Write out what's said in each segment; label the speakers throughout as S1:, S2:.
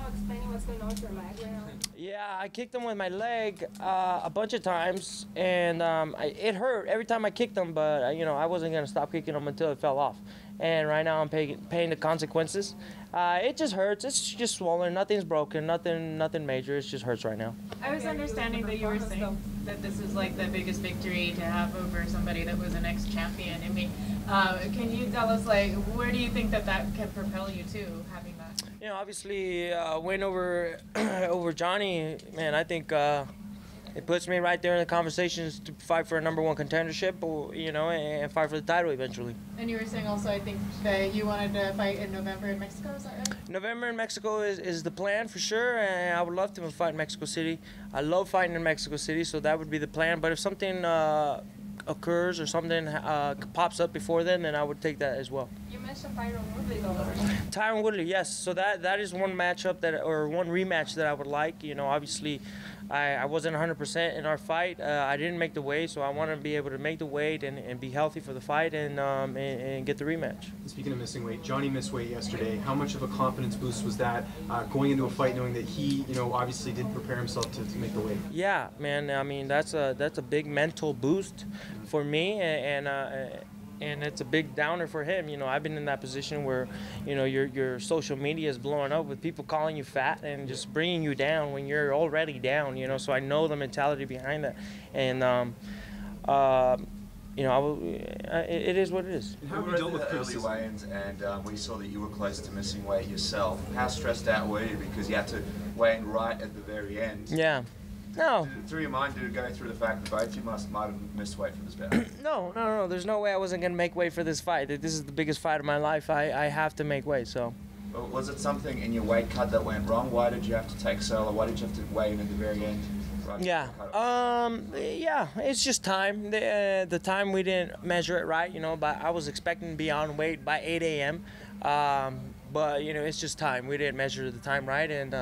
S1: explaining what's going on with your leg right now?
S2: Yeah, I kicked him with my leg a bunch of times, and it hurt every time I kicked him. But I wasn't gonna stop kicking him until it fell off. And right now I'm paying the consequences. It just hurts. It's just swollen. Nothing's broken. Nothing major. It just hurts right now.
S3: I was understanding that you were saying that this is like the biggest victory to have over somebody that was an ex-champion. I mean, can you tell us, like, where do you think that can propel you to, having that?
S2: Obviously, win over over Johnny, man, I think it puts me right there in the conversations to fight for a #1 contendership, and fight for the title eventually.
S3: And you were saying also, I think, that you wanted to fight in November in Mexico, is that right?
S2: November in Mexico is the plan for sure, and I would love to fight in Mexico City. I love fighting in Mexico City, so that would be the plan. But if something occurs or something pops up before then I would take that as well.
S1: You mentioned Tyron Woodley though.
S2: Tyron Woodley, yes. So that is one matchup or one rematch that I would like. Obviously, I wasn't 100% in our fight. I didn't make the weight, so I want to be able to make the weight and be healthy for the fight and get the rematch.
S4: Speaking of missing weight, Johnny missed weight yesterday. How much of a confidence boost was that going into a fight knowing that he, obviously didn't prepare himself to make the weight?
S2: Yeah, man. I mean, that's a big mental boost for me, and it's a big downer for him. I've been in that position where, your social media is blowing up with people calling you fat and just bringing you down when you're already down, so I know the mentality behind that. And, it is what it is.
S5: How have you dealt with early weigh-ins and we saw that you were close to missing weight yourself? How stressed out were you because you had to weigh in right at the very end?
S2: Yeah. No.
S5: Through your mind, did it go through the fact that both you might have missed weight for this bout?
S2: No. There's no way I wasn't going to make weight for this fight. This is the biggest fight of my life. I have to make weight, so.
S5: Well, was it something in your weight cut that went wrong? Why did you have to take solo? Why did you have to weigh in at the very end? Right,
S2: yeah, it's just time. The time we didn't measure it right, but I was expecting to be on weight by 8 a.m. But, it's just time. We didn't measure the time right, and,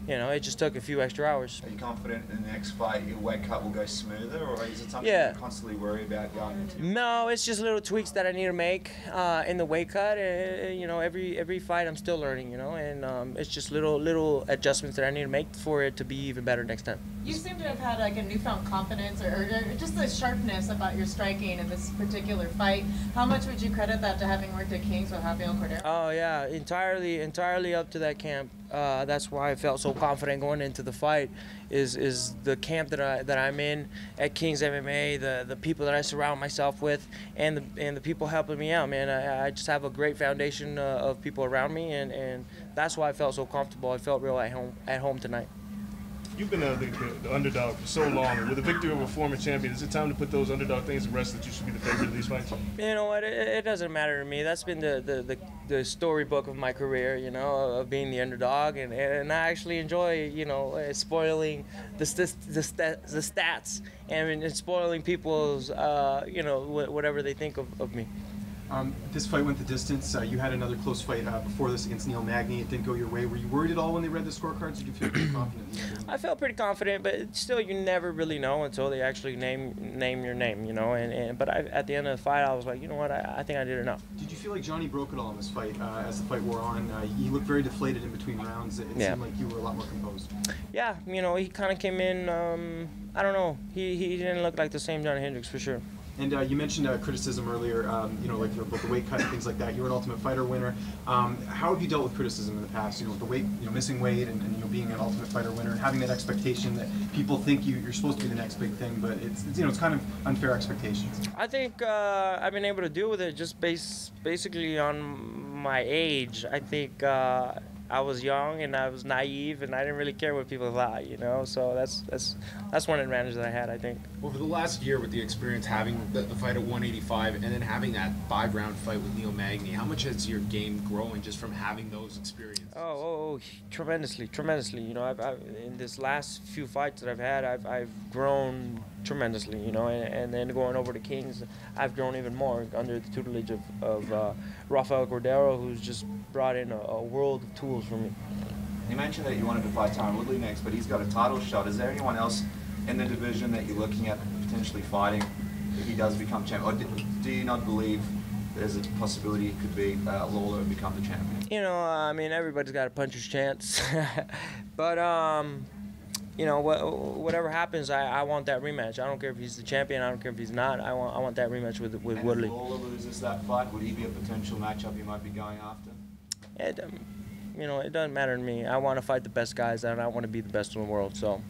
S2: it just took a few extra hours.
S5: Are you confident in the next fight your weight cut will go smoother, or is it something you constantly worry about going into?
S2: No, it's just little tweaks that I need to make in the weight cut. Every fight I'm still learning, and it's just little adjustments that I need to make for it to be even better next time.
S3: You seem to have had like a newfound confidence or just the sharpness about your striking in this particular fight. How much would you credit that to having worked at Kings with Rafael Cordero?
S2: Oh yeah, entirely up to that camp. That's why I felt so confident going into the fight. Is the camp that I'm in at Kings MMA, the people that I surround myself with, and the people helping me out. Man, I just have a great foundation of people around me, and that's why I felt so comfortable. I felt real at home tonight.
S6: You've been the underdog for so long. With a victory over a former champion, is it time to put those underdog things to rest that you should be the favorite of these fights?
S2: You know what? It doesn't matter to me. That's been the storybook of my career, of being the underdog, and I actually enjoy, spoiling the stats and spoiling people's, whatever they think of me.
S4: This fight went the distance. You had another close fight before this against Neil Magny. It didn't go your way. Were you worried at all when they read the scorecards? Did you feel pretty confident?
S2: I felt pretty confident, but still, you never really know until they actually name your name, But at the end of the fight, I was like, you know what? I think I did enough.
S4: Did you feel like Johnny broke it all in this fight as the fight wore on? He looked very deflated in between rounds. It seemed like you were a lot more composed.
S2: Yeah, he kind of came in. I don't know. He didn't look like the same Johnny Hendricks for sure.
S4: And you mentioned criticism earlier, like about the weight cut and things like that. You're an Ultimate Fighter winner. How have you dealt with criticism in the past? With the weight, missing weight, and being an Ultimate Fighter winner, and having that expectation that people think you're supposed to be the next big thing, but it's kind of unfair expectations.
S2: I think I've been able to deal with it just basically on my age. I think I was young and I was naive and I didn't really care what people thought, So that's one advantage that I had, I think.
S7: Over the last year, with the experience having the fight at 185 and then having that 5-round fight with Neil Magny, how much has your game grown just from having those experiences?
S2: Oh, tremendously. I've in this last few fights that I've had, I've grown tremendously, and then going over to Kings, I've grown even more under the tutelage of Rafael Cordero, who's just brought in a world of tools for me.
S5: You mentioned that you wanted to fight Tyron Woodley next, but he's got a title shot. Is there anyone else in the division that you're looking at potentially fighting if he does become champ? Or do you not believe there's a possibility it could be Lawler become the champion?
S2: You know, I mean, everybody's got a puncher's chance. But, you know, whatever happens, I want that rematch. I don't care if he's the champion. I don't care if he's not. I want that rematch with Woodley.
S5: If Lawler loses that fight, would he be a potential matchup you might be going after?
S2: You know, it doesn't matter to me. I want to fight the best guys, and I want to be the best in the world, so...